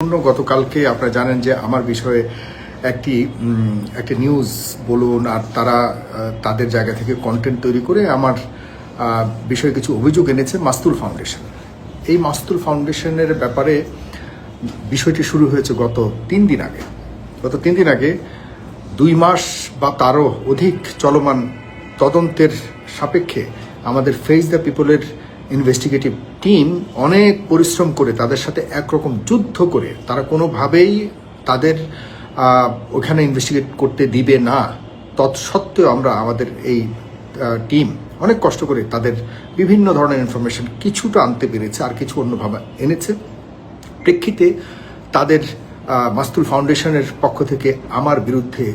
গতকালকে আপনারা জানেন যে আমার বিষয়ে একটি নিউজ বলুন আর তারা তাদের জায়গা থেকে কন্টেন্ট তৈরি করে আমার বিষয়ে কিছু অভিযোগ এনেছে মাস্তুল ফাউন্ডেশন। এই মাস্তুল ফাউন্ডেশনের ব্যাপারে বিষয়টি শুরু হয়েছে গত 3 দিন আগে। গত 3 দিন আগে 2 মাস বা তারও অধিক চলমান তদন্তের সাপেক্ষে আমাদের ফেস দ্য পিপলের ইনভেস্টিগেটিভ টিম অনেক পরিশ্রম করে তাদের সাথে একরকম যুদ্ধ করে তারা কোনোভাবেই তাদের ওখানে ইনভেস্টিগেট করতে দিবে না। তৎসত্ত্বেও আমরা আমাদের এই টিম অনেক কষ্ট করে তাদের বিভিন্ন ধরনের ইনফরমেশন কিছুটা আনতে পেরেছে আর কিছু অন্যভাবে এনেছে। প্রেক্ষিতে তাদের মাস্তুল ফাউন্ডেশনের পক্ষ থেকে আমার বিরুদ্ধে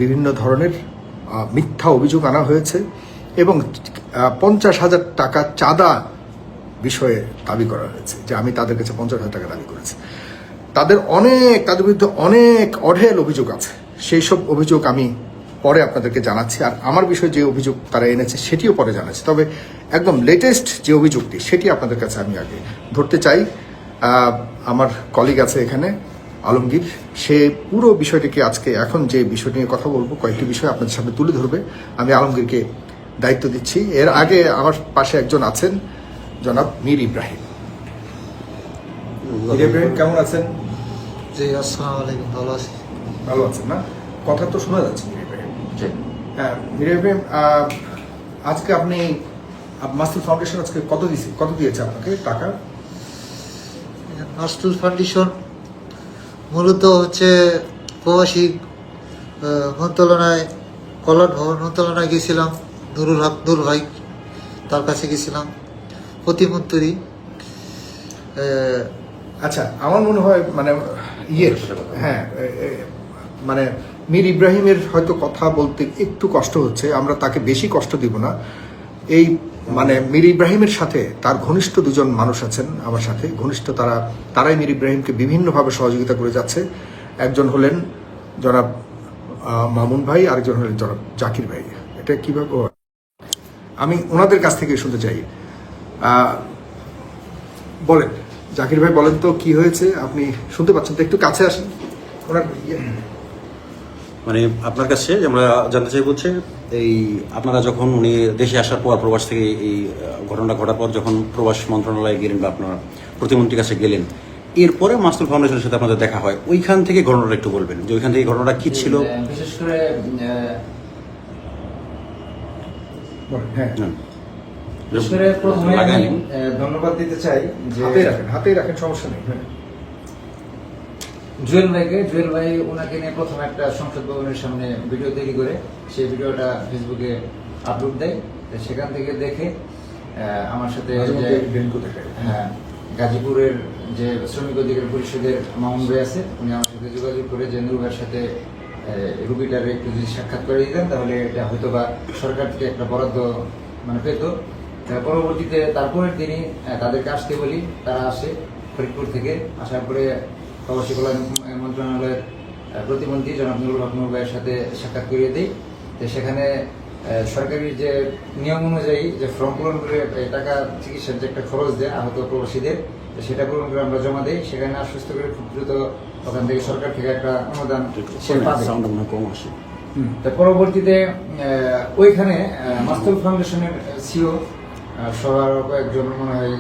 বিভিন্ন ধরনের মিথ্যা অভিযোগ আনা হয়েছে এবং 50,000 টাকা চাঁদা বিষয়ে দাবি করা হয়েছে যে আমি তাদের কাছে 50,000 টাকা দাবি করেছি। তাদের বিরুদ্ধে অনেক অঢেল অভিযোগ আছে। সেই সব অভিযোগ আমি পরে আপনাদেরকে জানাচ্ছি, আর আমার বিষয়ে যে অভিযোগ তারা এনেছে সেটিও পরে জানাচ্ছি। তবে একদম লেটেস্ট যে অভিযোগটি সেটি আপনাদের কাছে আমি আগে ধরতে চাই। আমার কলিগ আছে এখানে আলমগীর, সে পুরো বিষয়টিকে আজকে এখন যে বিষয়টি নিয়ে কথা বলবো কয়েকটি বিষয় আপনাদের সামনে তুলে ধরবে। আমি আলমগীরকে দায়িত্ব দিচ্ছি। এর আগে আমার পাশে একজন আছেন জনাব মীর ইব্রাহিম। মীর ইব্রাহিম কেমন আছেন? জি, আসসালামু আলাইকুম। ভালো আছি। ভালো আছেন না? কথা তো শোনা যাচ্ছে মীর ইব্রাহিম। হ্যাঁ মীর ইব্রাহিম, আজকে আপনি মাস্তুল ফাউন্ডেশন আজকে কত দিয়েছে আপনাকে টাকা? মাস্তুল ফাউন্ডেশন মূলত হচ্ছে প্রবাসী মন্ত্রণালয়, কল্যাণ ভবন মন্ত্রণালয়ে গেছিলাম, নুরুল হক নূর ভাই, তার কাছে গেছিলাম প্রতিমন্ত্রী। আচ্ছা, আমার মনে হয় মানে হ্যাঁ মানে মীর ইব্রাহিমের হয়তো কথা বলতে একটু কষ্ট হচ্ছে, আমরা তাকে বেশি কষ্ট দিব না। এই মানে মীর ইব্রাহিমের সাথে তার ঘনিষ্ঠ দুজন মানুষ আছেন আমার সাথে ঘনিষ্ঠ, তারাই মীর ইব্রাহিমকে বিভিন্নভাবে সহযোগিতা করে যাচ্ছে। একজন হলেন জনাব মামুন ভাই, আরেকজন হলেন জনাব জাকির ভাই। এটা কিভাবে আমি ওনাদের কাছ থেকে শুনতে চাই। বলেন জাকির ভাই, বলেন তো কি হয়েছে? আপনি শুনতে পাচ্ছেন তো? একটু কাছে আসেন ওনার। মানে আপনার কাছে আমরা জানতে চাই বলছে এই আপনারা যখন উনি দেশে আসার পর প্রবাস থেকে এই ঘটনাটা ঘটার পর যখন প্রবাস মন্ত্রণালয়ে গেলেন বা আপনারা প্রতিমন্ত্রীর কাছে গেলেন, এরপরে মাস্তুল ফাউন্ডেশনের সাথে আপনাদের দেখা হয়, ওইখান থেকে ঘটনাটা একটু বলবেন যে ওইখান থেকে ঘটনাটা কি ছিল। বিশেষ করে প্রথমে আমি ধন্যবাদ দিতে চাই যে হাতেই রাখেন, সমস্যা নেই। জুয়েল ভাই ওনাকে নিয়ে প্রথমে একটা সংসদ ভবনের সামনে ভিডিও তৈরি করে সেই ভিডিওটা ফেসবুকে আপলোড দেয়। সেখান থেকে দেখে আমার সাথে হ্যাঁ গাজীপুরের যে শ্রমিক অধিকার পরিষদের মামুন ভাই আছে, উনি আমার সাথে যোগাযোগ করে যে নূর ভাইয়ের সাথে রুগীটার একটু যদি সাক্ষাৎ করে দিতেন তাহলে এটা হয়তো বা সরকার থেকে একটা বরাদ্দ মানে পেত। পরবর্তীতে তারপরের দিনই তাদেরকে আসতে বলি, তারা আসে ফরিদপুর থেকে। আসার পরে প্রবাসী কল্যাণ মন্ত্রণালয়ের প্রতিমন্ত্রী জনাব নুরুল হক নূর ভাইয়ের সাথে সাক্ষাৎ করিয়ে দিই। তো সেখানে সরকারি যে নিয়ম অনুযায়ী যে ফর্ম পূরণ করে টাকা চিকিৎসার যে একটা খরচ দেয় আহত প্রবাসীদের, সেটা পূরণ করে আমরা জমা দিই। সেখানে আশ্বস্ত করে খুব দ্রুত ওখান থেকে সরকার থেকে একটা অনুদান পাবে। তো পরবর্তীতে ওইখানে মাস্তুল ফাউন্ডেশনের সিও সবার কয়েকজন মনে হয়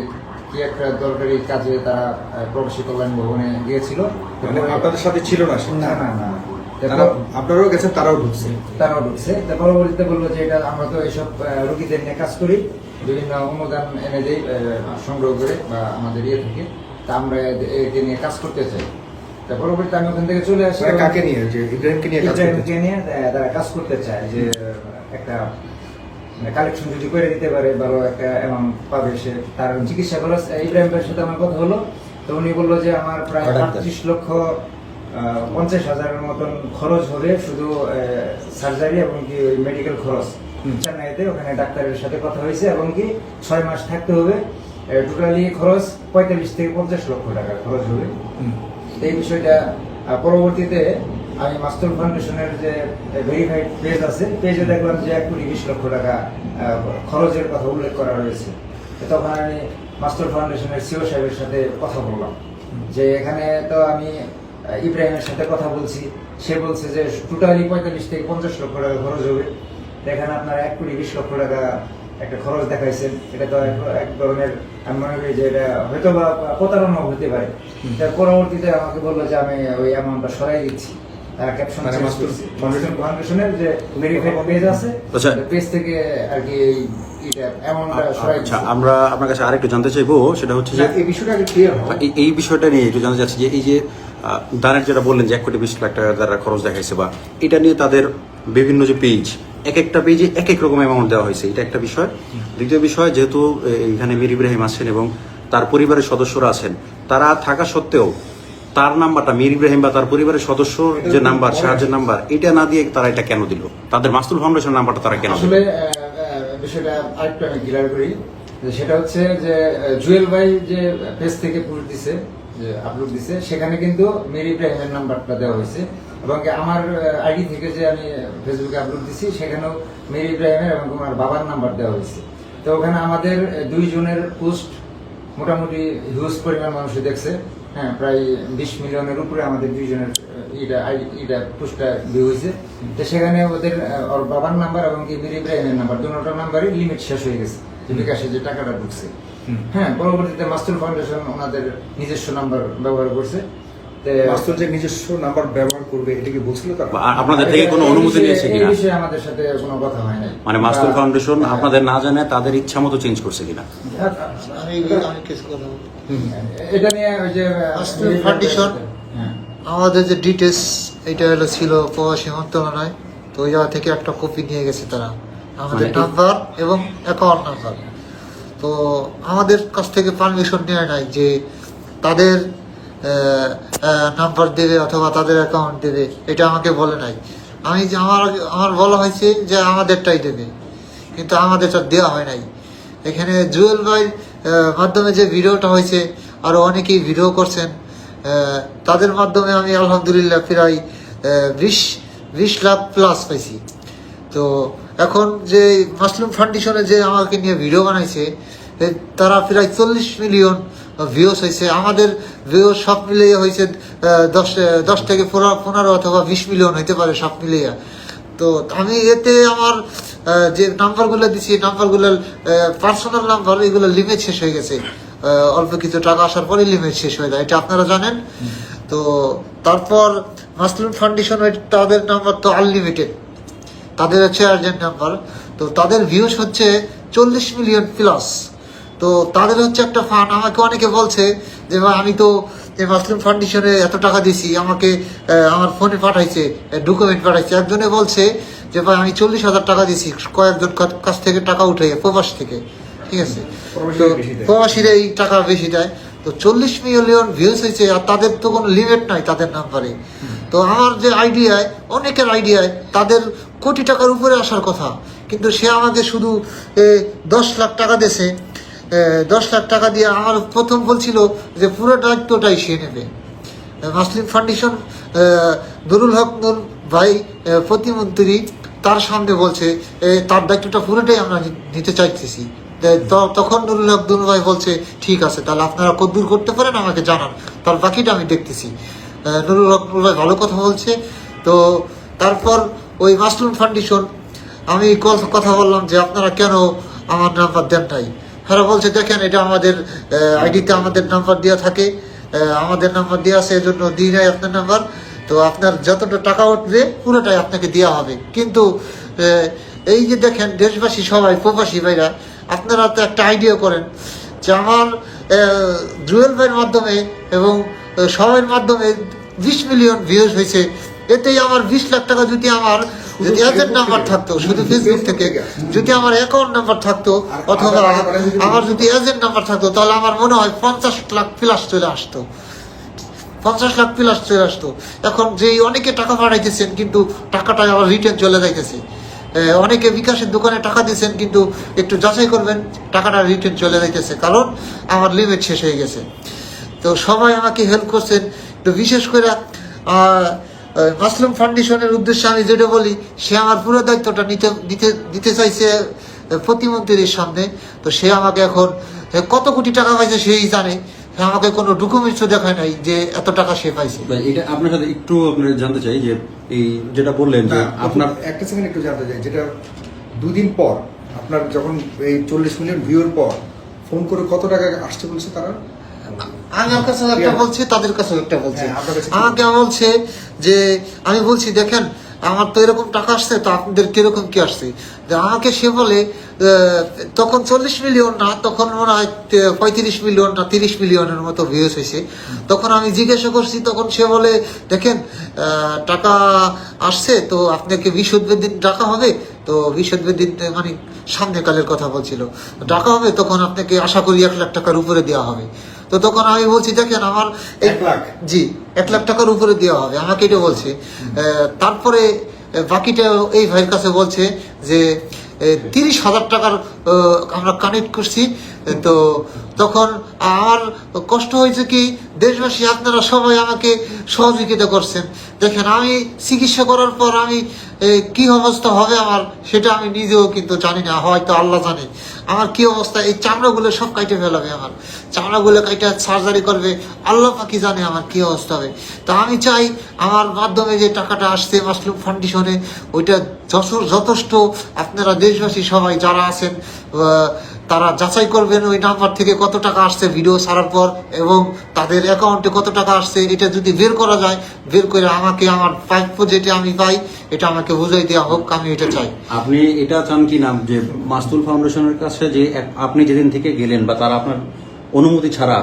কি একটা দরকারি কাজে তারা প্রবাসী কল্যাণ ভবনে গিয়েছিল। আপনাদের সাথে ছিল না? না, আপনারাও গেছেন, তারাও ঢুকছে। পরবর্তীতে বললো যে এটা আমরা তো এইসব রোগীদের নিয়ে কাজ করি, বিভিন্ন অনুদান এনে দিই সংগ্রহ করে বা আমাদের ইয়ে থেকে, তা আমরা একে নিয়ে কাজ করতে চাই। পরবর্তীতে আমি ওখান থেকে চলে আসি। কাকে নিয়ে? ইব্রাহিমকে নিয়ে তারা কাজ করতে চায় যে একটা কালেকশন যদি করে দিতে পারে ভালো একটা অ্যামাউন্ট পাবে সে, তার চিকিৎসা খরচ। ইব্রাহিমের সাথে আমার কথা হলো, তো উনি বললো যে আমার প্রায় 38,50,000 মতন খরচ হবে শুধু সার্জারি এবং কি ওই মেডিকেল খরচ। চেন্নাইতে ওখানে ডাক্তারের সাথে কথা হয়েছে এবং কি 6 মাস থাকতে হবে। টোটালি খরচ 45 থেকে 50 লক্ষ টাকা খরচ হবে। এই বিষয়টা পরবর্তীতে আমি মাস্তুল ফাউন্ডেশনের যে ভেরিফাইড পেজ আছে, পেজে দেখলাম যে 1,20,00,000 টাকা খরচের কথা উল্লেখ করা রয়েছে। তখন আমি মাস্তুল ফাউন্ডেশনের সিও সাহেবের সাথে কথা বললাম। যে এখানে তো আমি ইব্রাহিমের সাথে কথা বলছি, সে বলছে যে টোটালি 45 থেকে 50 লক্ষ টাকা খরচ হবে। এখানে আপনার 1 কোটি 20 লক্ষ টাকা একটা খরচ দেখাইছেন। এটা তো এক ধরনের আমি মনে করি যে এটা হয়তো বা প্রতারণা হতে পারে। তার পরবর্তীতে আমাকে বললো যে আমি ওই অ্যামাউন্টটা সরাই দিচ্ছি। ক্যাপশন মানে মাস্তুল ফাউন্ডেশনের যে ভেরিফাইড পেজ আছে, আচ্ছা। পেজ থেকে আর কি এটা অ্যামাউন্টটা সরাই আচ্ছা, দিচ্ছি। আমরা আপনার কাছে আরেকটু জানতে চাইবো, সেটা হচ্ছে যে এই বিষয়টা আগে ক্লিয়ার হয়। এই বিষয়টা নিয়ে একটু জানতে চাচ্ছি যে এই যে দানের যেটা বললেন যে 1 কোটি 20 লাখ টাকা দ্বারা খরচ দেখাইছে, বা এটা নিয়ে তাদের বিভিন্ন যে পেজ, এক একটা পেজে এক এক রকম অ্যামাউন্ট দেওয়া হয়েছে, এটা একটা বিষয়। দ্বিতীয় বিষয়, যেহেতু এখানে মীর ইব্রাহিম আছেন এবং তার পরিবারের সদস্যরা আছেন, তারা থাকা সত্ত্বেও তার নাম্বারটা মীর ইব্রাহিম বা তার পরিবারের সদস্যর যে নাম্বার, সাহায্যের নাম্বার, এটা না দিয়ে তারা এটা কেন দিল? তাদের মাস্তুল ফাউন্ডেশন নাম্বারটা তারা কেন দিল? আসলে বিষয়টা আরেকটু আমি ক্লিয়ার করি। সেটা হচ্ছে যে জুয়েল ভাই যে পেজ থেকে পোস্ট দিছে, যে আপলোড দিছে, সেখানে কিন্তু মীর ইব্রাহিমের নাম্বারটা দেওয়া হয়েছে, এবং আমার আইডি থেকে যে আমি ফেসবুকে আপলোড দিছি সেখানেও মীর ইব্রাহিমের এবং আমার বাবার নাম্বার দেওয়া হয়েছে। তো ওখানে আমাদের দুইজনের পোস্ট মোটামুটি হিউজ পরিমাণ মানুষ দেখছে। হ্যাঁ, প্রায় 20 মিলিয়নের উপরে আমাদের দুইজনের এটা পোস্টটা ভিউ হয়েছে। তো সেখানে ওদের ওর বাবার নাম্বার এবং মীর ইব্রাহিমের নাম্বার, দুটোর নাম্বারই লিমিট শেষ হয়ে গেছে, বিকাশে যে টাকাটা ঢুকছে। হ্যাঁ, পরবর্তীতে মাস্তুল ফাউন্ডেশন ওনাদের নিজস্ব নাম্বার ব্যবহার করছে। মাস্তুল যে নিজস্ব নাম্বার ব্যবহার করবে এটা কি বলছিল তারা? বা আপনাদের থেকে কোনো অনুমতি নিয়েছে এই কিনা? বিষয়ে আমাদের সাথে কোনো কথা হয় নাই। মানে মাস্তুল ফাউন্ডেশন আপনাদের না জানে তাদের ইচ্ছা মতো চেঞ্জ করছে কিনা? আমি কিছু কথা বলবো। এটা নিয়ে ওই যে মাস্তুল ফাউন্ডেশন হ্যাঁ, আমাদের যে ডিটেলস এটা হলো ছিল প্রবাসী মন্ত্রণালয়, তো ওই জায়গা থেকে একটা কপি নিয়ে গেছে তারা, আমাদের মানে নাম্বার এবং অ্যাকাউন্ট নাম্বার। তো আমাদের কাছ থেকে পারমিশন নেওয়া নাই যে তাদের নাম্বার দেবে অথবা তাদের অ্যাকাউন্ট দেবে, এটা আমাকে বলে নাই। আমি যে আমার বলা হয়েছে যে আমাদেরটাই দেবে, কিন্তু আমাদেরটা দেওয়া হয় নাই। এখানে জুয়েল ভাই মাধ্যমে যে ভিডিওটা হয়েছে, আরও অনেকেই ভিডিও করছেন, তাদের মাধ্যমে আমি আলহামদুলিল্লাহ প্রায় 20 লাখ প্লাস পাইছি। তো এখন যে মাসলুম ফাউন্ডেশনে যে আমাকে নিয়ে ভিডিও বানাইছে, তারা প্রায় 40 মিলিয়ন ভিউস হয়েছে। আমাদের ভিউস সব মিলিয়ে হয়েছে 10 থেকে 15 অথবা 20 মিলিয়ন হইতে পারে সব মিলিয়ে। তো আমি এতে আমার যে নাম্বারগুলো দিচ্ছি, নাম্বারগুলো পার্সোনাল নাম্বার, এগুলো লিমিট শেষ হয়ে গেছে। অল্প কিছু টাকা আসার পরে লিমিট শেষ হয়ে যায়, এটা আপনারা জানেন। তো তারপর মাসলুম ফাউন্ডেশন তাদের নাম্বার তো আনলিমিটেড, তাদের হচ্ছে আর্জেন্ট নাম্বার। তো তাদের ভিউস হচ্ছে 40 মিলিয়ন প্লাস। তো তাদের হচ্ছে একটা ফান্ড। আমাকে অনেকে বলছে যে ভাই আমি তো মাসলুম ফাউন্ডেশনে এত টাকা দিছি, আমাকে আমার ফোনে পাঠাইছে, ডকুমেন্ট পাঠাইছে। একজনে বলছে যে ভাই আমি 40,000 টাকা দিছি, কয়েকজন কাছ থেকে টাকা উঠে প্রবাস থেকে, ঠিক আছে। তো প্রবাসীরা এই টাকা বেশি দেয়। তো 40 মিলিয়ন ভিউস হয়েছে, আর তাদের তো কোনো লিমিট নাই তাদের নাম্বারে। তো আমার যে আইডিয়ায়, অনেকের আইডিয়ায় তাদের কোটি টাকার উপরে আসার কথা, কিন্তু সে আমাকে শুধু 10 লাখ টাকা দিয়েছে। 10 লাখ টাকা দিয়ে আমার প্রথম বলছিল যে পুরো দায়িত্বটাই সে নেবে। মাসলিম ফাউন্ডেশন নুরুল হক নূর ভাই প্রতিমন্ত্রী, তার সামনে বলছে তার দায়িত্বটা পুরোটাই আমরা নিতে চাইতেছি। তখন নুরুল হক নূর ভাই বলছে ঠিক আছে, তাহলে আপনারা কদ্দূর করতে পারেন আমাকে জানান, তার বাকিটা আমি দেখতেছি। নুরুল হক নূর ভাই ভালো কথা বলছে। তো তারপর ওই মাসলুম ফাউন্ডেশন, আমি কথা বললাম যে আপনারা কেন আমার নাম্বার দেন নাই। তারা বলছে দেখেন এটা আমাদের আইডিতে আমাদের নাম্বার দেওয়া থাকে, আমাদের নাম্বার দেওয়া আছে, এজন্য দিই নাই আপনার নাম্বার। তো আপনার যতটা টাকা উঠবে পুরোটাই আপনাকে দেওয়া হবে। কিন্তু এই যে দেখেন দেশবাসী সবাই, প্রবাসী ভাইরা, আপনারা তো একটা আইডিয়া করেন যে আমার জুয়েল ভাইয়ের মাধ্যমে এবং সবার মাধ্যমে 20 মিলিয়ন ভিউজ হয়েছে। এতেই আমার 20 লাখ টাকা যদি আমার এজেন্ট নাম্বার থাকতো, শুধু ফেসবুক থেকে যদি আমার অ্যাকাউন্ট নাম্বার থাকতো, অথবা আমার যদি এজেন্ট নাম্বার থাকতো, তাহলে আমার মনে হয় 50 লাখ প্লাস চলে আসতো। 50 লাখ প্লাস চলে আসতো। এখন যে অনেকে টাকা পাঠাইতেছেন, কিন্তু টাকাটা আবার রিটার্ন চলে যাইতেছে। অনেকে বিকাশের দোকানে টাকা দিয়েছেন, কিন্তু একটু যাচাই করবেন, টাকাটা রিটার্ন চলে যাইতেছে, কারণ আমার লিমিট শেষ হয়ে গেছে। তো সবাই আমাকে হেল্প করছেন। তো বিশেষ করে মাসলুম ফাউন্ডেশনের উদ্দেশ্যে আমি যেটা বলি, সে আমার পুরো দায়িত্বটা নিতে চাইছে প্রতিমন্ত্রীর সামনে। তো সে আমাকে এখন কত কোটি টাকা পাইছে সেই জানে, আমাকে কোনো ডকুমেন্টসও দেখায় নাই যে এত টাকা সে পাইছে। ভাই এটা আপনার সাথে একটু আপনার জানতে চাই যে এই যেটা বললেন যে আপনার একটা সেকেন্ড একটু জানতে চাই, যেটা 2 দিন পর আপনার যখন এই 40 মিলিয়ন ভিউর পর ফোন করে কত টাকা আসছে বলছে তারা? আমার কাছে একটা বলছে, তাদের কাছে একটা বলছে। হ্যাঁ, আপনার কাছে কি আমাকে বলছে যে আমি বলছি দেখেন আমার তো এরকম টাকা আসছে, তো আপনাদের কিরকম কি আসছে। যে আমাকে সে বলে তখন 40 মিলিয়ন না, তখন মনে হয় 35 মিলিয়ন না 30 মিলিয়নের মতো ভিউজ হয়েছে। তখন আমি জিজ্ঞাসা করছি, তখন সে বলে দেখেন টাকা আসছে, তো আপনাকে বৃহস্পতিবার দিন ডাকা হবে। তো বৃহস্পতিবার দিন মানে সামনেকালের কথা বলছিল, ডাকা হবে, তখন আপনাকে আশা করি 1 লাখ টাকার উপরে দেওয়া হবে। তো তখন আমি বলছি দেখেন আমার 1 লাখ? জি 1 লাখ টাকার উপরে দেওয়া হবে, আমাকে এটা বলছে। তারপরে বাকিটা এই ভাইয়ের কাছে বলছে যে 30,000 টাকার আমরা কানেক্ট করছি। তো তখন আমার কষ্ট হয়েছে কি, দেশবাসী আপনারা সবাই আমাকে সহযোগিতা করছেন। দেখেন আমি চিকিৎসা করার পর আমি কি অবস্থা হবে আমার, সেটা আমি নিজেও কিন্তু জানি না, হয়তো আল্লাহ জানে আমার কি অবস্থা। এই চামড়াগুলো সব কাইটে ফেলাবে, আমার চামড়াগুলো কাইটে সার্জারি করবে, আল্লাহ পাকি জানে আমার কি অবস্থা হবে। তা আমি চাই আমার মাধ্যমে যে টাকাটা আসছে মাসলুম ফাউন্ডেশনে, ওইটা যথেষ্ট আপনারা দেশবাসী সবাই যারা আছেন তারা যাচাই করবেন ওই নাম্বার থেকে কত টাকা আসছে ভিডিও ছাড়ার পর, এবং তাদের অ্যাকাউন্টে কত টাকা আসছে এটা যদি বের করা যায়, বের করে আমাকে আমার প্রাপ্য যেটা আমি পাই এটা আমাকে বুঝাই দেওয়া হোক, আমি এটা চাই। আপনি এটা চান কি না যে মাসতুল ফাউন্ডেশনের কাছে যে আপনি যেদিন থেকে গেলেন বা তারা আপনার অনুমতি ছাড়া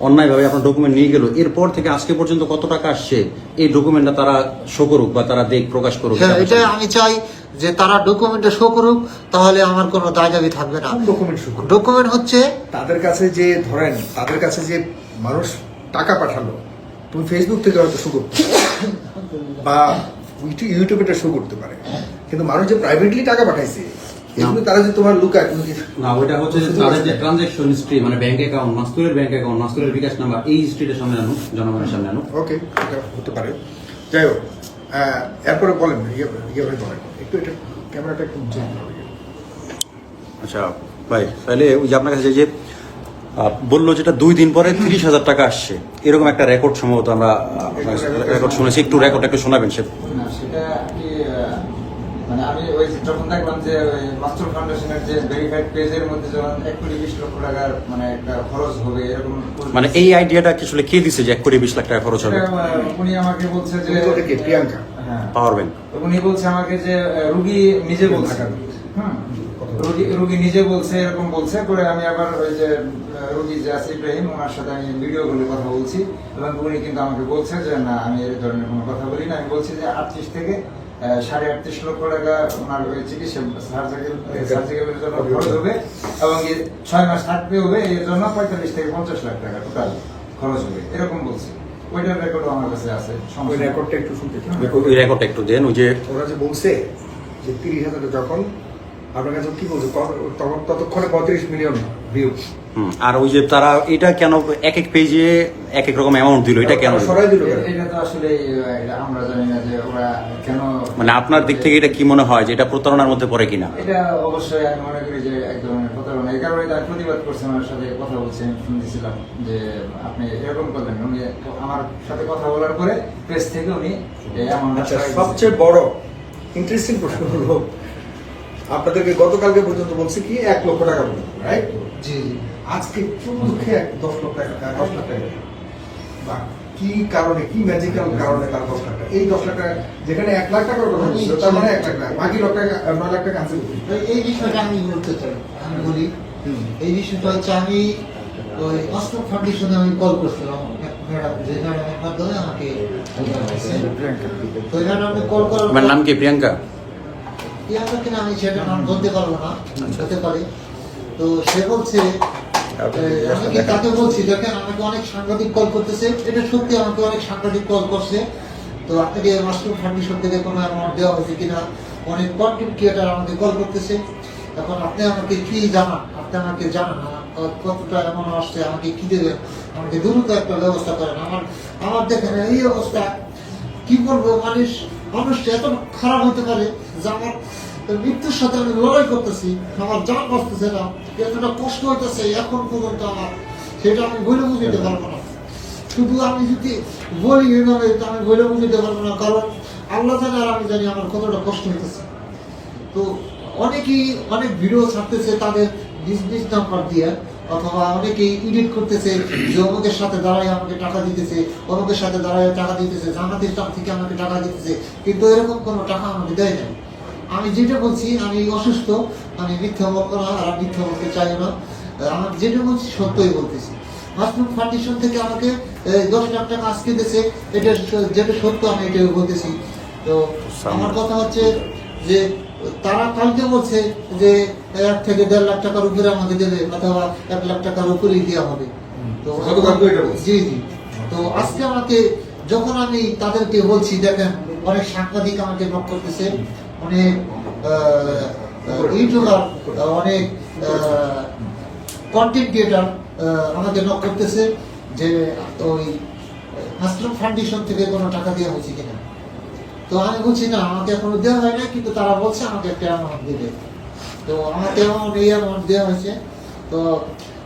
অন্যায়ভাবে আপনার ডকুমেন্ট নিয়ে গেল, এরপর থেকে আজকে পর্যন্ত কত টাকা আসছে এই ডকুমেন্টটা তারা শো করুক বা তারা প্রকাশ করুক? হ্যাঁ, এটা আমি চাই যে তারা ডকুমেন্টে শো করুক, তাহলে আমার কোনো দায় দাবি থাকবে না। ডকুমেন্ট শো করুন। ডকুমেন্ট হচ্ছে তাদের কাছে যে ধরেন তাদের কাছে যে মানুষ টাকা পাঠালো, তুমি ফেসবুক থেকে হয়তো শো করতে পারো, বা ইউটিউবে শো করতে পারে, কিন্তু মানুষ যে প্রাইভেটলি টাকা পাঠাইছে এগুলো তারা যে তোমার লুকায় কোনো কিছু না, ওইটা হচ্ছে যে তাদের যে ট্রানজাকশন হিস্ট্রি, মানে ব্যাংক অ্যাকাউন্ট, মাসতুলের ব্যাংক অ্যাকাউন্ট, মাসতুলের বিকাশ নাম্বার, এই হিস্ট্রিটা সামনে আনুক, জনগণের সামনে আনুক। ওকে, এটা হতে পারে। যাই হোক, এরপরে বলেন ইয়ে ভাই বলেন একটু, এটা ক্যামেরাটা একটু চেঞ্জ হবে। আচ্ছা ভাই, তাহলে ওই যে আপনার কাছে যে বললো যেটা 2 দিন পরে 30,000 টাকা আসছে, এরকম একটা রেকর্ড সম্ভবত আমরা রেকর্ড শুনেছি, একটু রেকর্ড একটু শোনাবেন সে। না, সেটা কি মানে আমি ওই যখন দেখলাম যে ওই মাস্টার ফাউন্ডেশনের যে ভেরিফাইড পেজের মধ্যে যখন 1 কোটি 20 লক্ষ টাকার মানে একটা খরচ হবে এরকম, মানে এই আইডিয়াটা কি আসলে কে দিছে যে 1 কোটি 20 লাখ টাকা খরচ হবে? উনি আমাকে বলছে যে কে? প্রিয়াঙ্কা হ্যাঁ, পাওয়ার ব্যাংক। উনি বলছে আমাকে যে রুগী নিজে বলছে, রুগী নিজে বলছে, এরকম বলছে করে। আমি আবার ওই যে রুগী যে আছে ইব্রাহিম, ওনার সাথে আমি ভিডিও কলে কথা বলছি, এবং উনি কিন্তু আমাকে বলছে যে না আমি এই ধরনের কোনো কথা বলি না। আমি বলছি যে 38 থেকে 38.5 লক্ষ টাকা ওনার ওই চিকিৎসা সার্জিক্যালের জন্য খরচ হবে, এবং 6 মাস থাকতে হবে, এর জন্য 45 থেকে 50 লাখ টাকা টোটাল খরচ হবে, এরকম বলছি। ওইটার রেকর্ডও আমার কাছে আছে। ওই রেকর্ডটা একটু শুনতে চাই। ওই রেকর্ডটা একটু দেন। ওই যে ওরা যে বলছে যে 30,000 যখন আপনার কাছে কি বলছে, তখন ততক্ষণে 35 মিলিয়ন ভিউ। আর ওই যে তারা এটা কেন এক এক পেজে এক এক রকম অ্যামাউন্ট দিল, এটা কেন? সরাই দিল কেন? এটা তো আসলে আমরা জানি না যে ওরা কেন। মানে আপনার দিক থেকে এটা কি মনে হয় যে এটা প্রতারণার মধ্যে পড়ে কিনা? এটা অবশ্যই আমি মনে করি যে এক ধরনের প্রতারণা। এই কারণে তার প্রতিবাদ করছে, আমার সাথে কথা বলছে, আমি ফোন দিয়েছিলাম যে আপনি এরকম করবেন। উনি আমার সাথে কথা বলার পরে পেজ থেকে উনি আচ্ছা, সবচেয়ে বড় ইন্টারেস্টিং প্রশ্ন হলো, আপনাদেরকে গতকালকে পর্যন্ত বলছে কি 1 লক্ষ টাকা পর্যন্ত, রাইট? জি জি আজকে কোন দুঃখে 10 লক্ষ টাকা, 10 লাখ টাকা, বা কি কারণে, কি ম্যাজিক্যাল কারণে তার 10 লাখ টাকা, এই 10 লাখ টাকা যেখানে 1 লাখ টাকার কথা বলছিল, তার মানে 1 লাখ টাকা, বাকি 9 লাখ টাকা ক্যান্সেল করি। এই বিষয়টা আমি বলতে চাই, আমি বলি এই বিষয়টা হচ্ছে আমি ওই মাসলুম ফাউন্ডেশনে আমি কল করছিলাম, ম্যাডাম যে ম্যাডামের মাধ্যমে আমাকে তো ম্যাডামে কল করার আমার নাম কি? প্রিয়াঙ্কা? প্রিয়াঙ্কা কিনা আমি সেটা নাম বলতে পারবো না, হতে পারে। তো সে বলছে আমি কি তাকে বলছি দেখেন আমাকে অনেক সাংবাদিক কল করতেছে, এটা সত্যি আমাকে অনেক সাংবাদিক কল করছে। তো আপনাকে মাসলুম ফাউন্ডেশন থেকে কোনো অ্যামাউন্ট দেওয়া হয়েছে কিনা, অনেক কন্টেন্ট ক্রিয়েটার আমাকে কল করতেছে। এখন আপনি আমাকে কি জানান, আপনি আমাকে জানান কতটা অ্যামাউন্ট আসছে, আমাকে কি দেবেন, আমাকে দ্রুত একটা ব্যবস্থা করেন। আমার দেখেন এই অবস্থা, কি বলবো, মানুষটা এত খারাপ হতে পারে যে আমার মৃত্যুর সাথে আমি লড়াই করতেছি, আমার জান বাঁচতেছে না, এতটা কষ্ট হইতেছে এখন পর্যন্ত আমার সেটা আমি বলে বুঝতে পারবো না। শুধু আমি যদি বলি এভাবে তো আমি বলে বুঝতে পারবো না, কারণ আল্লাহ জানে আর আমি জানি আমার কতটা কষ্ট হইতেছে। তো অনেকেই অনেক ভিডিও ছাড়তেছে তাদের বিজনেস নাম্বার দিয়ে, অথবা অনেকেই এডিট করতেছে যে অমুকের সাথে দাঁড়ায় আমাকে টাকা দিতেছে, অমুকের সাথে দাঁড়ায় টাকা দিতেছে, জামাতের টাকা থেকে আমাকে টাকা দিতেছে, কিন্তু এরকম কোনো টাকা আমাকে দেয় না। আমি যেটা বলছি, আমি অসুস্থ, আমি মিথ্যা বলবো না, আর আমি মিথ্যা বলতে চাই না। আমার যেটা বলছি সত্যই বলতেছি। মাসরুম ফাউন্ডেশন থেকে আমাকে 10 লাখ টাকা আজকে দিয়েছে, এটা যেটা সত্য আমি এটা বলতেছি। তো আমার কথা হচ্ছে যে তারা কালকে বলছে যে 1 থেকে 1.5 লাখ টাকার উপরে আমাকে দেবে, অথবা 1 লাখ টাকার উপরেই দেওয়া হবে। তো জি জি। তো আজকে আমাকে যখন আমি তাদেরকে বলছি, দেখেন অনেক সাংবাদিক আমাকে নক করতেছে, অনেক ইউটিউবার, অনেক কন্টেন্ট ক্রিয়েটার আমাকে নক করতেছে যে ওই মাসরুম ফাউন্ডেশন থেকে কোনো টাকা দেওয়া হয়েছে কিনা। তো আমি বলছি না, আমাকে এখনো দেওয়া হয় না, কিন্তু তারা বলছে আমাকে একটা অ্যামাউন্ট দেবে। তো আমাকে এই অ্যামাউন্ট দেওয়া হয়েছে। তো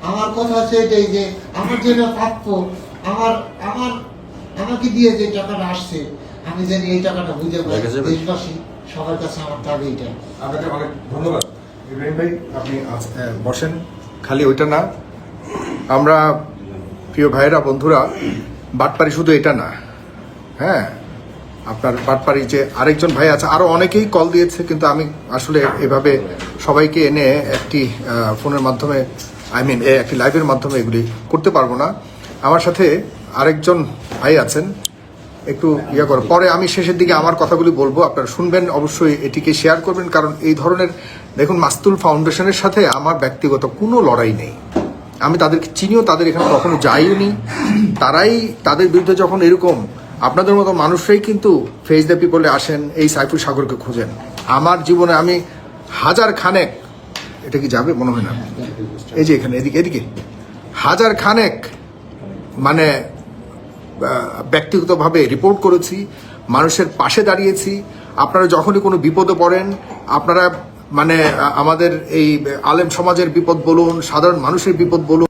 আমার কথা হচ্ছে এটাই যে আমার যেটা প্রাপ্য, আমাকে দিয়ে যে টাকাটা আসছে, আমি জানি এই টাকাটা বুঝে পাই। দেশবাসী সবার কাছে আমার দাবি এটা। আপনাকে অনেক ধন্যবাদ ইব্রাহিম ভাই, আপনি বসেন। খালি ওইটা না, আমরা প্রিয় ভাইয়েরা, বন্ধুরা, বাটপারি শুধু এটা না, হ্যাঁ, আপনার বাটপারি যে আরেকজন ভাই আছে, আরো অনেকেই কল দিয়েছে, কিন্তু আমি আসলে এভাবে সবাইকে এনে একটি ফোনের মাধ্যমে, একটি লাইভের মাধ্যমে এগুলি করতে পারবো না। আমার সাথে আরেকজন ভাই আছেন, একটু ইয়ে করো, পরে আমি শেষের দিকে আমার কথাগুলি বলবো, আপনারা শুনবেন, অবশ্যই এটিকে শেয়ার করবেন, কারণ এই ধরনের, দেখুন, মাস্তুল ফাউন্ডেশনের সাথে আমার ব্যক্তিগত কোনো লড়াই নেই। আমি তাদেরকে চিনিও, তাদের এখানে কখনো যাইও নি। তারাই তাদের বিরুদ্ধে যখন এরকম আপনাদের মতো মানুষরাই কিন্তু ফেস দ্য পিপলে আসেন, এই সাইফুল সাগরকে খোঁজেন। আমার জীবনে আমি হাজার খানেক, এটা কি যাবে মনে হয় না, এই যে এখানে এদিকে হাজার খানেক মানে ব্যক্তিগতভাবে রিপোর্ট করেছি, মানুষের পাশে দাঁড়িয়েছি। আপনারা যখনই কোনো বিপদে পড়েন, আপনারা মানে আমাদের এই আলেম সমাজের বিপদ বলুন, সাধারণ মানুষের বিপদ বলুন,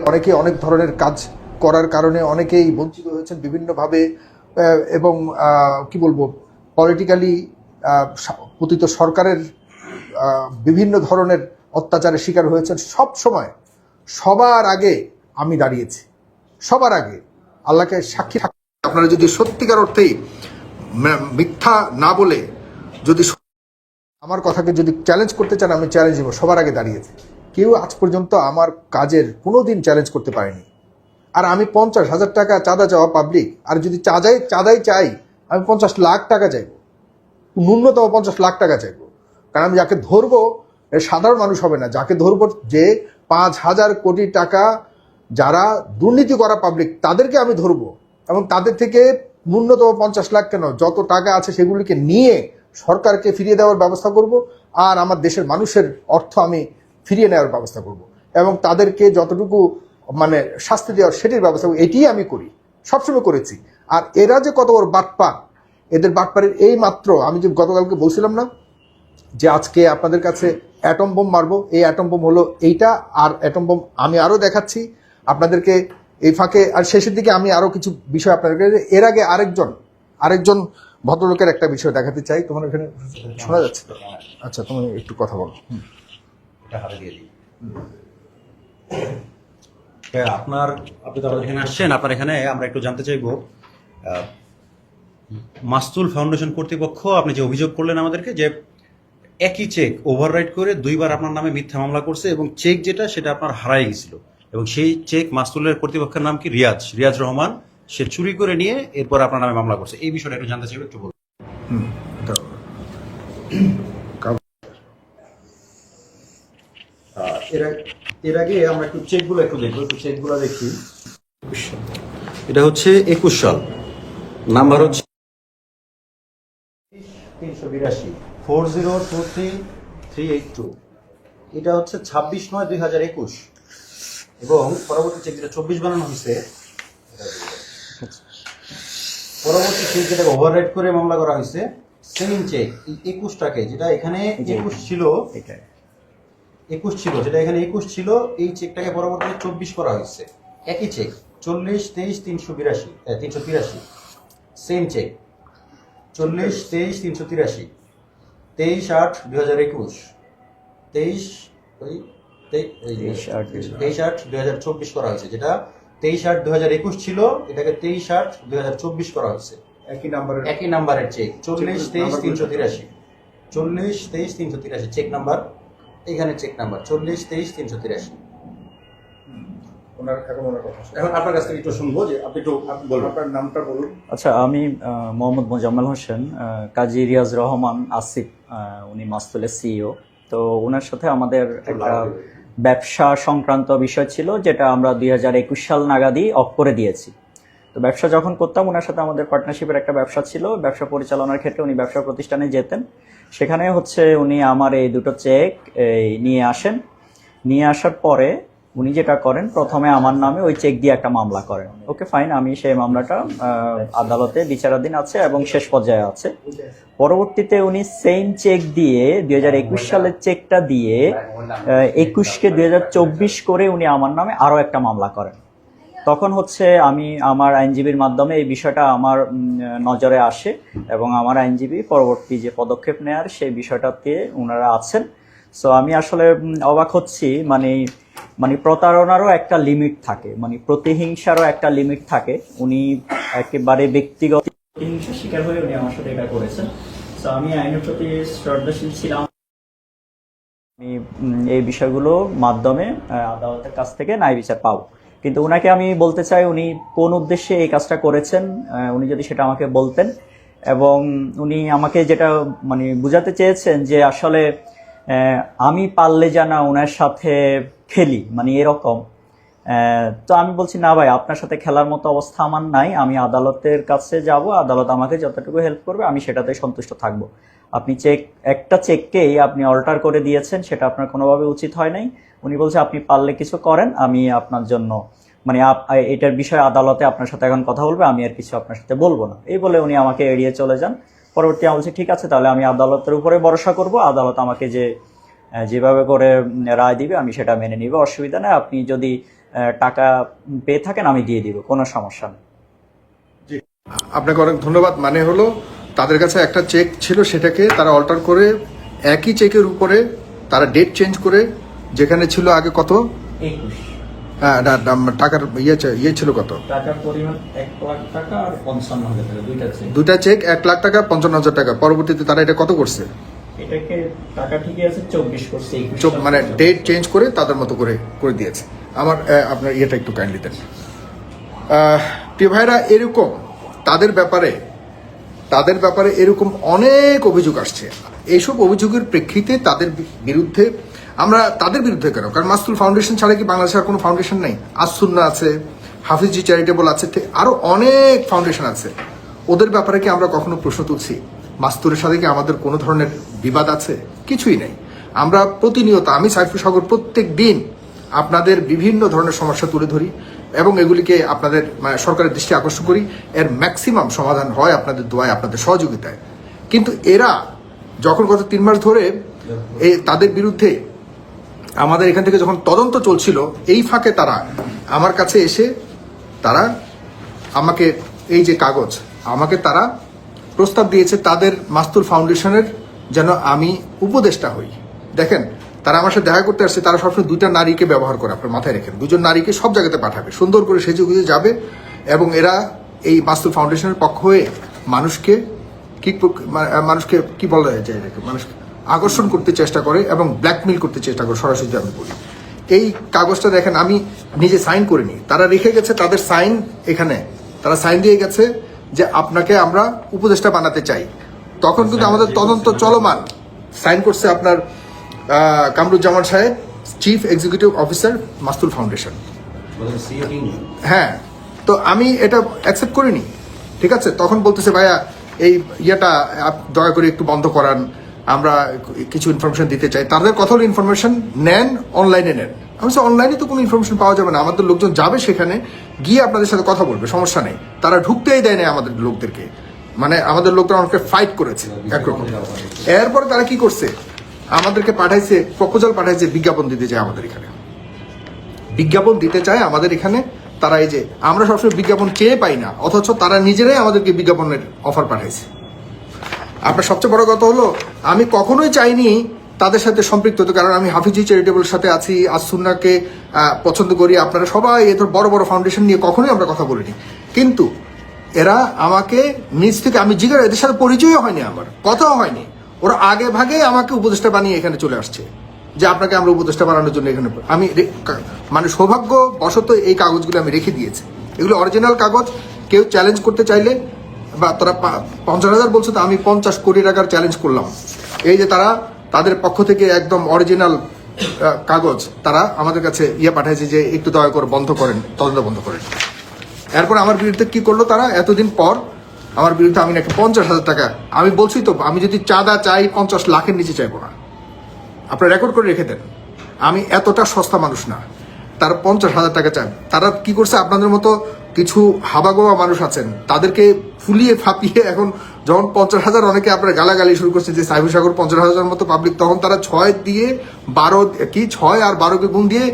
অনেকে অনেক ধরনের কাজ করার কারণে অনেকেই বঞ্চিত হয়েছেন বিভিন্নভাবে, এবং কি বলবো, পলিটিক্যালি পতিত সরকারের বিভিন্ন ধরনের অত্যাচারের শিকার হয়েছেন। সব সময় সবার আগে আমি দাঁড়িয়েছি, সবার আগে আল্লাহকে সাক্ষী থাকি। আপনারা যদি সত্যিকার অর্থেই মিথ্যা না বলে যদি আমার কথাকে যদি চ্যালেঞ্জ করতে চান, আমি চ্যালেঞ্জ দেবো, সবার আগে দাঁড়িয়েছি। কেউ আজ পর্যন্ত আমার কাজের কোনোদিন চ্যালেঞ্জ করতে পারেনি। আর আমি 50,000 টাকা চাঁদা চাওয়া পাবলিক, আর যদি চাঁদাই চাই, আমি 50 লাখ টাকা চাইবো, ন্যূনতম 50 লাখ টাকা চাইবো। কারণ আমি যাকে ধরবো সাধারণ মানুষ হবে না, যাকে ধরবো যে 5,000 কোটি টাকা যারা দুর্নীতি করা পাবলিক, তাদেরকে আমি ধরবো, এবং তাদের থেকে ন্যূনতম 50 লাখ কেন, যত টাকা আছে সেগুলিকে নিয়ে সরকারকে ফিরিয়ে দেওয়ার ব্যবস্থা করব, আর আমার দেশের মানুষের অর্থ আমি ফিরিয়ে নেওয়ার ব্যবস্থা করব, এবং তাদেরকে যতটুকু মানে শাস্তি দেওয়ার সেটির ব্যবস্থা করব। এটিই আমি করি, সবসময় করেছি। আর এরা যে কত বড় বাটপার, এদের বাটপারের এই মাত্র আমি যে গতকালকে বলছিলাম না যে আজকে আপনাদের কাছে অ্যাটম বোম মারবো, এই অ্যাটম বোম হলো এইটা, আর অ্যাটম বোম আমি আরও দেখাচ্ছি আপনাদেরকে এই ফাঁকে। আর শেষের দিকে আমি আরও কিছু বিষয় আপনাদেরকে, এর আগে আরেকজন ভদ্রলোকের একটা বিষয় দেখাতে চাই। তোমার এখানে শোনা যাচ্ছে তো? আচ্ছা, তুমি একটু কথা বলো। আপনি তো আমাদের এখানে আসছেন, আপনার এখানে আমরা একটু জানতে চাইবো, মাস্তুল ফাউন্ডেশন কর্তৃপক্ষ আপনি যে অভিযোগ করলেন আমাদেরকে, যে একই চেক ওভাররাইট করে 2 বার আপনার নামে মিথ্যা মামলা করছে, এবং চেক যেটা সেটা আপনার হারাই গেছিল, এবং সেই চেক মাস্তুলের কর্তৃপক্ষের নাম কি রিয়াজ রহমান, সে চুরি করে নিয়ে এরপর আপনার নামে মামলা করছে। এই বিষয়টা একটু জানতে চাইবো, একটু বলুন। এর আগে আমরা একটু চেকগুলো দেখবো, চেকগুলো দেখি। এটা হচ্ছে 21 সাল, নাম্বার হচ্ছে 382 4023382, এটা হচ্ছে 26/9/2021, এবং পরবর্তী চেক যেটা 24 বানানো হয়েছে, পরবর্তী চেক যেটা ওভাররাইট করে মামলা করা হয়েছে, সেম চেক 21টাকে, যেটা এখানে 21 ছিল, 21 ছিল, যেটা এখানে 21 ছিল, এই চেকটাকে পরবর্তীতে 24 করা হয়েছে। একই চেক 40-23-382 সেম চেক 40-23-383 23/8/2021 23/8/2024 করা হয়েছে, যেটা 23/8/2021 ছিল, এটাকে 23/8/2024 করা হয়েছে। একই নাম্বারের চেক 40-23-383 40-23-383 চেক নাম্বার, এখানে চেক নাম্বার 40-23-383। এখন আপনার কাছ থেকে একটু শুনবো যে আপনি বলুন আপনার নামটা বলুন। আচ্ছা, আমি মোহাম্মদ মোজাম্মেল হোসেন, কাজী রিয়াজ রহমান আসিফ, উনি মাস্তুলের সিইও। তো ওনার সাথে আমাদের একটা ব্যবসা সংক্রান্ত বিষয় ছিল, যেটা আমরা 2021 সাল নাগাদই অফ করে দিয়েছি। তো ব্যবসা যখন করতাম, ওনার সাথে আমাদের পার্টনারশিপের একটা ব্যবসা ছিল। ব্যবসা পরিচালনার ক্ষেত্রে উনি ব্যবসা প্রতিষ্ঠানে যেতেন, সেখানে হচ্ছে উনি আমার এই দুটো চেক নিয়ে আসেন। নিয়ে আসার পরে উনি যেটা করেন, প্রথমে আমার নামে ওই চেক দিয়ে একটা মামলা করেন। ওকে ফাইন, আমি সেই মামলাটা আদালতে বিচারাধীন আছে এবং শেষ পর্যায়ে আছে। পরবর্তীতে উনি সেম চেক দিয়ে 2021 সালের চেকটা দিয়ে 21কে 2024 করে উনি আমার নামে আরো একটা মামলা করেন। তখন হচ্ছে আমি আমার আইনজীবীর মাধ্যমে এই বিষয়টা আমার নজরে আসে এবং আমার আইনজীবী পরবর্তী যে পদক্ষেপ নেয়ার সেই বিষয়টাতে ওনারা আছেন। সো আমি আসলে অবাক হচ্ছি, মানে প্রতারণারও একটা লিমিট থাকে, মানে প্রতিহিংসারও একটা লিমিট থাকে। উনি একেবারে ব্যক্তিগত প্রতিহিংসার শিকার হয়ে উনি আমার সাথে এটা করেছেন। সো আমি আইনের প্রতি শ্রদ্ধাশীল ছিলাম। আমি এই বিষয়গুলো মাধ্যমে আদালতের কাছ থেকে ন্যায় বিচার পাবো। কিন্তু ওনাকে আমি বলতে চাই, উনি কোন উদ্দেশ্যে এই কাজটা করেছেন, উনি যদি সেটা আমাকে বলতেন। এবং উনি আমাকে যেটা মানে বুঝাতে চেয়েছেন যে আসলে আমি পারলে জানা ওনার সাথে খেলি, মানে এরকম। তো আমি বলছি, না ভাই, আপনার সাথে খেলার মতো অবস্থা আমার নাই। আমি আদালতের কাছে যাব, আদালত আমাকে যতটুকু হেল্প করবে আমি সেটাতে সন্তুষ্ট থাকব। আপনি একটা চেককেই আপনি অল্টার করে দিয়েছেন, সেটা আপনার কোনোভাবে উচিত হয় নাই। উনি বলছে, আপনি পারলে কিছু করেন, আমি আপনার জন্য মানে এটার বিষয়ে আদালতে আপনার সাথে এখন কথা বলবে, আমি আর কিছু আপনার সাথে বলবো না। এই বলে উনি আমাকে এড়িয়ে চলে যান। পরবর্তী আমি বলছি, ঠিক আছে, তাহলে আমি আদালতের উপরে ভরসা করব। আদালত আমাকে যেভাবে করে রায় দিবে আমি সেটা মেনে নিব, অসুবিধা নেই। আপনি যদি টাকা পেয়ে থাকেন আমি দিয়ে দিব, কোনো সমস্যা নেই। আপনাকে অনেক ধন্যবাদ। মানে হলো তাদের কাছে একটা চেক ছিল, সেটাকে তারা অল্টার করে একই চেকের উপরে তারা ডেট চেঞ্জ করে, যেখানে ছিল আগে কত 21 টাকার ইয়ে ছিল কত, টাকার পরিমাণ 1 লাখ টাকা আর 55,000 টাকা, দুইটা চেক 1 লাখ টাকা 55,000 টাকা। পরবর্তীতে তারা এটা কত করছে, এটাকে টাকা ঠিকই আছে 24 করছে, 21 মানে ডেট চেঞ্জ করে তাদের মতো করে দিয়েছে। আমার আপনার ইয়েটা একটু কাইন্ডলি দেন। প্রিয় ভাইরা, এরকম তাদের ব্যাপারে এরকম অনেক অভিযোগ আসছে। এইসব অভিযোগের প্রেক্ষিতে আমরা তাদের বিরুদ্ধে কেন? কারণ মাস্তুল ফাউন্ডেশন ছাড়া কি বাংলাদেশে আর কোনো ফাউন্ডেশন নেই? আসুন্না আছে, হাফিজি চ্যারিটেবল আছে, আরো অনেক ফাউন্ডেশন আছে। ওদের ব্যাপারে কি আমরা কখনো প্রশ্ন তুলছি? মাস্তুরের সাথে কি আমাদের কোনো ধরনের বিবাদ আছে? কিছুই নেই। আমরা প্রতিনিয়ত, আমি সাইফুল সাগর, প্রত্যেক দিন আপনাদের বিভিন্ন ধরনের সমস্যা তুলে ধরি এবং এগুলিকে আপনাদের সরকারের দৃষ্টি আকর্ষণ করি। এর ম্যাক্সিমাম সমাধান হয় আপনাদের দোয়ায়, আপনাদের সহযোগিতায়। কিন্তু এরা যখন গত 3 মাস ধরে তাদের বিরুদ্ধে আমাদের এখান থেকে যখন তদন্ত চলছিল, এই ফাঁকে তারা আমার কাছে এসে আমাকে এই যে কাগজ, আমাকে তারা প্রস্তাব দিয়েছে তাদের মাস্তুল ফাউন্ডেশনের যেন আমি উপদেষ্টা হই। দেখেন, তারা আমার সাথে দেখা করতে আসছে। তারা সবসময় 2টা নারীকে ব্যবহার করে, আপনার মাথায় রেখেন, 2জন নারীকে সব জায়গাতে পাঠাবে, সুন্দর করে সেজে গুজে যাবে। এবং এরা এই মাস্তুল ফাউন্ডেশনের পক্ষ হয়ে মানুষকে কি বলা যায়, মানুষকে আকর্ষণ করতে চেষ্টা করে এবং ব্ল্যাকমেইল করতে চেষ্টা করে, সরাসরি আমি বলি। এই কাগজটা দেখেন, আমি নিজে সাইন করিনি, তারা রেখে গেছে তাদের সাইন এখানে। তারা সাইন দিয়ে গেছে যে আপনাকে আমরা উপদেষ্টা বানাতে চাই। তখন কিন্তু আমাদের তদন্ত চলমান। সাইন করছে আপনার কামরুজ্জামান সাহেব, চিফ এক্সিকিউটিভ অফিসার মাস্তুল ফাউন্ডেশন। হ্যাঁ, তো আমি এটা অ্যাকসেপ্ট করিনি। ঠিক আছে, তখন বলতেছে, ভাইয়া এই ইয়েটা দয়া করে একটু বন্ধ করান, আমরা কিছু ইনফরমেশন দিতে চাই। তাদের কথা হলো ইনফরমেশন নেন, অনলাইনে নেন। আমি বলছি, অনলাইনে তো কোনো ইনফরমেশন পাওয়া যাবে না। আমাদের লোকজন যাবে সেখানে, গিয়ে আপনাদের সাথে কথা বলবে, সমস্যা নেই। তারা ঢুকতেই দেয় না আমাদের লোকদেরকে, মানে আমাদের লোকরা অনেকে ফাইট করেছে একরকম। এরপরে তারা কি করছে, আমাদেরকে পাঠাইছে, প্রপোজাল পাঠাইছে বিজ্ঞাপন দিতে চায় আমাদের এখানে, বিজ্ঞাপন দিতে চায় আমাদের এখানে। তারা এই যে আমরা সবসময় বিজ্ঞাপন চেয়ে পাই না, অথচ তারা নিজেরাই আমাদেরকে বিজ্ঞাপনের অফার পাঠাইছে। আপনার সবচেয়ে বড় কথা হলো, আমি কখনোই চাইনি তাদের সাথে সম্পৃক্ত হতে, কারণ আমি হাফিজি চ্যারিটেবলের সাথে আছি, আসুন্নাকে পছন্দ করি, আপনারা সবাই এদের বড় বড় ফাউন্ডেশন নিয়ে কখনোই আমরা কথা বলিনি। কিন্তু এরা আমাকে নিজ থেকে, আমি জিজ্ঞাসা, এদের সাথে পরিচয়ও হয়নি, আমার কথাও হয়নি, ওরা আগে ভাগে আমাকে উপদেষ্টা বানিয়ে এখানে চলে আসছে যে আপনাকে আমরা উপদেষ্টা বানানোর জন্য এখানে। আমি মানে সৌভাগ্য বশত এই কাগজগুলো আমি রেখে দিয়েছি, এগুলো অরিজিনাল কাগজ। কেউ চ্যালেঞ্জ করতে চাইলে, বা তারা 50,000 বলছে, তো আমি 50 কোটি টাকার চ্যালেঞ্জ করলাম। এই যে তারা তাদের পক্ষ থেকে একদম অরিজিনাল কাগজ তারা আমাদের কাছে পাঠাইছে যে একটু দয়া করে বন্ধ করেন, তদন্ত বন্ধ করেন। এরপর আমার বিরুদ্ধে কি করলো তারা, এতদিন পর আমার বিরুদ্ধে আমি নাকি 50,000 টাকা, আমি বলছি তো আমি যদি চাঁদা চাই 50 লাখের নিচে চাইবো না, আপনারা রেকর্ড করে রেখে দেন, আমি এতটা সস্তা মানুষ না। তারা 50,000 টাকা চান। তারা কি করছে, আপনাদের মতো কিছু হাবাগোয়া মানুষ আছেন, তাদেরকে ফুলিয়ে ফাঁপিয়ে এখন যখন 50,000 অনেকে আপনারা গালাগালি শুরু করছে যে সাইফুল সাগর 50,000 মতো পাবলিক, তখন তারা 6 দিয়ে 12 কি 6 আর 12কে গুণ দিয়ে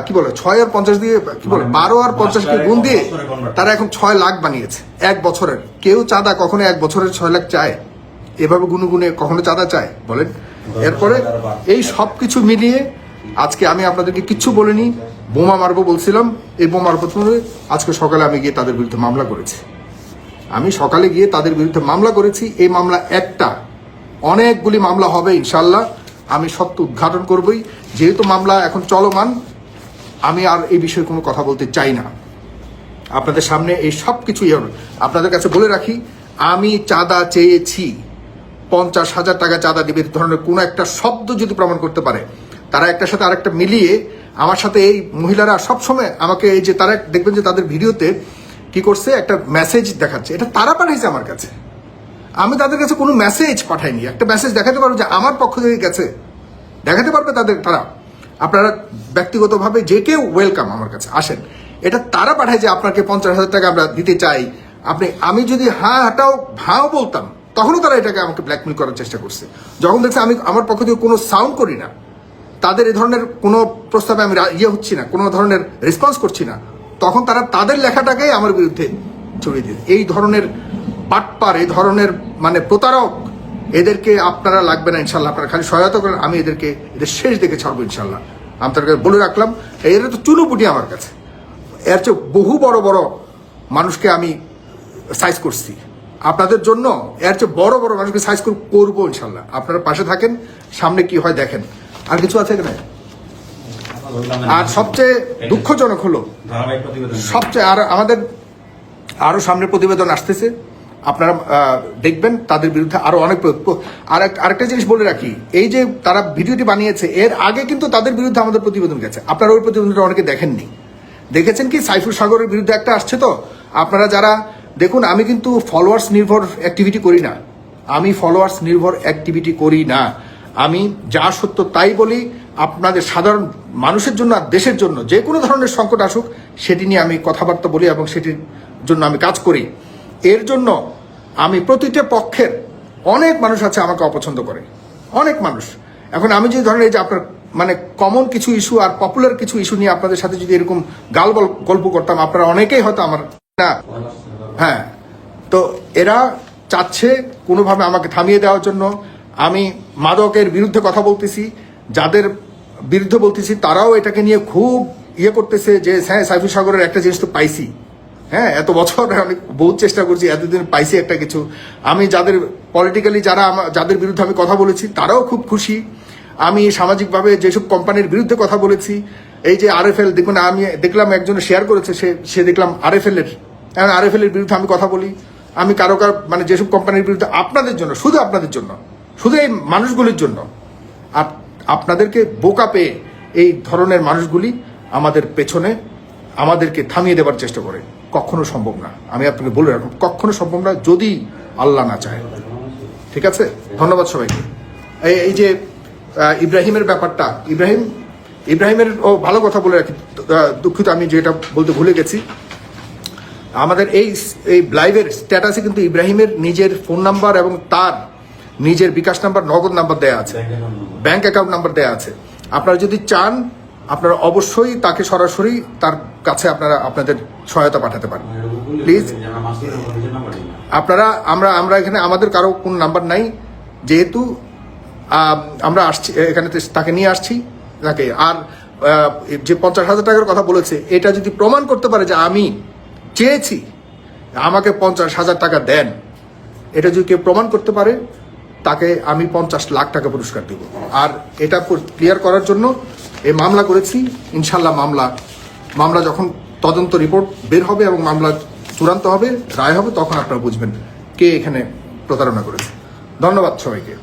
কি বলে 6 আর 50 দিয়ে কি বলে 12 আর 50কে গুণ দিয়ে তারা এখন 6 লাখ বানিয়েছে এক বছরের। কেউ চাঁদা কখনো এক বছরের 6 লাখ চায়? এভাবে গুনে গুনে কখনো চাঁদা চায় বলেন? এরপরে এই সব কিছু মিলিয়ে আজকে আমি আপনাদেরকে কিচ্ছু বলিনি, বোমা মারবো বলছিলাম, এই বোমার প্রথমে আজকে সকালে আমি গিয়ে তাদের বিরুদ্ধে মামলা করেছি। আমি সকালে গিয়ে তাদের বিরুদ্ধে মামলা করেছি। এই মামলা একটা, অনেকগুলি মামলা হবে ইনশাল্লাহ, আমি সত্য উদ্ঘাটন করবই। যেহেতু মামলা এখন চলমান, আমি আর এই বিষয়ে কোনো কথা বলতে চাই না। আপনাদের সামনে এই সব কিছুই আপনাদের কাছে বলে রাখি, আমি চাঁদা চেয়েছি, 50,000 টাকা চাঁদা দিবে ধরনের কোনো একটা শব্দ যদি প্রমাণ করতে পারে, তারা একটার সাথে আরেকটা মিলিয়ে আমার সাথে, এই মহিলারা সবসময় আমাকে, এই যে তারা দেখবেন যে তাদের ভিডিওতে কি করছে, একটা মেসেজ দেখাচ্ছে, এটা তারা পাঠাইছে আমার কাছে, আমি তাদের কাছে কোনো মেসেজ পাঠাইনি। একটা মেসেজ দেখাতে পারবো যে আমার পক্ষ থেকে গেছে, দেখাতে পারবে তাদের, তারা আপনারা ব্যক্তিগতভাবে যে কেউ ওয়েলকাম, আমার কাছে আসেন। এটা তারা পাঠায় যে আপনাকে 50,000 টাকা আমরা দিতে চাই, আপনি, আমি যদি হাঁটাও ভাও বলতাম তখনও তারা এটাকে আমাকে ব্ল্যাকমেল করার চেষ্টা করছে। যখন দেখছে আমি আমার পক্ষ থেকে কোনো সাউন্ড করি না, তাদের এই ধরনের কোনো প্রস্তাবে আমি হচ্ছি না, কোনো ধরনের রেসপন্স করছি না, তখন তারা তাদের লেখাটাকেই আমার বিরুদ্ধে ছড়িয়ে দিয়ে, এই ধরনের পাটপার, এই ধরনের মানে প্রতারক, এদেরকে আপনারা লাগবে না ইনশাল্লাহ, আপনারা খালি সহায়তা করেন, আমি এদের শেষ দেখে ছাড়বো ইনশাল্লাহ। আমি তাদেরকে বলে রাখলাম, এরা তো চুনোপুটি আমার কাছে, এর চেয়ে বহু বড় বড় মানুষকে আমি সাইজ করছি আপনাদের জন্য, এর চেয়ে বড় বড় মানুষকে সাইজ করবো ইনশাল্লাহ। আপনারা পাশে থাকেন, সামনে কি হয় দেখেন। আর কিছু আছে কিনা? আর সবচেয়ে দুঃখজনক হলো, সবচেয়ে আর আমাদের আরো সামনে প্রতিবেদন আসতেছে, আপনারা দেখবেন তাদের বিরুদ্ধে আরো অনেক। আরেকটা জিনিস বলে রাখি, এই যে তারা ভিডিওটি বানিয়েছে, এর আগে কিন্তু তাদের বিরুদ্ধে আমাদের প্রতিবেদন গেছে, আপনারা ওই প্রতিবেদনটা অনেকে দেখেননি। দেখেছেন কি, সাইফুল সাগরের বিরুদ্ধে একটা আসছে, তো আপনারা যারা দেখুন, আমি কিন্তু ফলোয়ার্স নির্ভর অ্যাক্টিভিটি করি না, আমি ফলোয়ার্স নির্ভর অ্যাক্টিভিটি করি না, আমি যা সত্য তাই বলি। আপনাদের সাধারণ মানুষের জন্য আর দেশের জন্য যে কোনো ধরনের সংকট আসুক, সেটি নিয়ে আমি কথাবার্তা বলি এবং সেটির জন্য আমি কাজ করি। এর জন্য আমি প্রতিটা পক্ষের অনেক মানুষ আছে আমাকে অপছন্দ করে, অনেক মানুষ। এখন আমি যে ধরনের, এই যে আপনার মানে কমন কিছু ইস্যু আর পপুলার কিছু ইস্যু নিয়ে আপনাদের সাথে যদি এরকম গল্প করতাম, আপনারা অনেকেই হয়তো আমার না, হ্যাঁ, তো এরা চাচ্ছে কোনোভাবে আমাকে থামিয়ে দেওয়ার জন্য। আমি মাদকের বিরুদ্ধে কথা বলতেছি, যাদের বিরুদ্ধে বলতেছি তারাও এটাকে নিয়ে খুব করতেছে যে হ্যাঁ, সাইফুল সাগরের একটা জিনিস তো পাইছি, হ্যাঁ, এত বছর আমি বহুত চেষ্টা করছি, এতদিন পাইছি একটা কিছু। আমি যাদের পলিটিক্যালি যাদের বিরুদ্ধে আমি কথা বলেছি তারাও খুব খুশি। আমি সামাজিকভাবে যেসব কোম্পানির বিরুদ্ধে কথা বলেছি, এই যে RFL, দেখুন আমি দেখলাম একজন শেয়ার করেছে, সে দেখলাম RFL এর বিরুদ্ধে আমি কথা বলি। আমি কারো মানে যেসব কোম্পানির বিরুদ্ধে, আপনাদের জন্য, শুধু আপনাদের জন্য, শুধু এই মানুষগুলির জন্য, আপনাদেরকে বোকা পেয়ে এই ধরনের মানুষগুলি আমাদের পেছনে আমাদেরকে থামিয়ে দেওয়ার চেষ্টা করে। কখনো সম্ভব না, আমি আপনাকে বলে রাখুন, কখনো সম্ভব না, যদি আল্লাহ না চায়। ঠিক আছে, ধন্যবাদ সবাইকে। এই যে ইব্রাহিমের ব্যাপারটা, ইব্রাহিমের ভালো কথা বলে রাখি, দুঃখিত আমি যেটা বলতে ভুলে গেছি। আমাদের এই লাইভের স্ট্যাটাসে কিন্তু ইব্রাহিমের নিজের ফোন নাম্বার এবং তার নিজের বিকাশ নাম্বার, নগদ নাম্বার দেয়া আছে, ব্যাংক অ্যাকাউন্ট নাম্বার দেয়া আছে। আপনারা যদি চান আপনারা অবশ্যই তাকে সরাসরি তার কাছে আপনারা আপনাদের সহায়তা পাঠাতে পারেন। প্লিজ আপনারা আমরা এখানে আমাদের কারো কোন নাম্বার নাই, যেহেতু আমরা আসছি এখানে তাকে নিয়ে আসছি তাকে। আর যে 50,000 টাকার কথা বলেছে, এটা যদি প্রমাণ করতে পারে যে আমি চেয়েছি আমাকে 50,000 টাকা দেন, এটা যদি কেউ প্রমাণ করতে পারে তাকে আমি 50 লাখ টাকা পুরস্কার দেব। আর এটা ক্লিয়ার করার জন্য এই মামলা করেছি। ইনশাল্লাহ মামলা যখন তদন্ত রিপোর্ট বের হবে এবং মামলা চূড়ান্ত হবে, রায় হবে, তখন আপনারা বুঝবেন কে এখানে প্রতারণা করেছে। ধন্যবাদ সবাইকে।